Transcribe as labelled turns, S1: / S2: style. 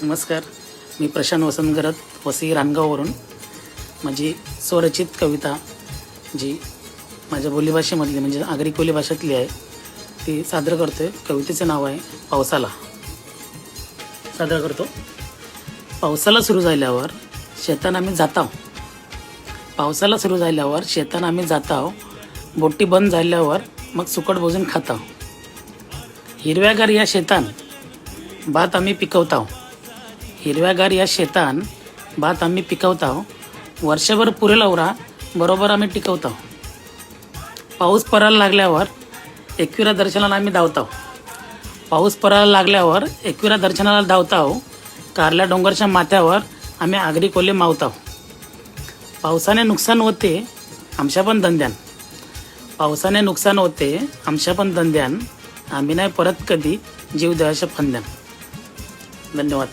S1: नमस्कार, मी प्रशांत वसंत गरत, वसई रानगाववरून माझी स्वरचित कविता जी माझ्या बोलीभाषेमधली म्हणजे आगरी कोली भाषेतली आहे ती सादर करतो आहे. कवितेचं नाव आहे पावसाला. सादर करतो. पावसाला सुरू झाल्यावर शेतान आम्ही जाताव. पावसाला सुरू झाल्यावर शेतान आम्ही जाताव. बोटी बंद झाल्यावर मग सुकट भोजन खाताव. हिरव्यागार या शेतान भात आम्ही पिकवताव. हिरव्यागार या शेतान भात आम्ही पिकवताव. वर्षभर पुरेल औरा बरोबर आम्ही टिकवताव. पाऊस पडायला लागल्यावर एकविरा दर्शनाला आम्ही धावताव. पाऊस पडायला लागल्यावर एकविरा दर्शनाला धावताव. कारल्या डोंगरच्या माथ्यावर आम्ही आगरी कोल्हे मावताव. पावसाने नुकसान होते आमच्या पण धंद्यान. पावसाने नुकसान होते आमच्या पण धंद्यान. आम्ही नाही परत कधी जीव द्यायच्या फंद्यान. धन्यवाद.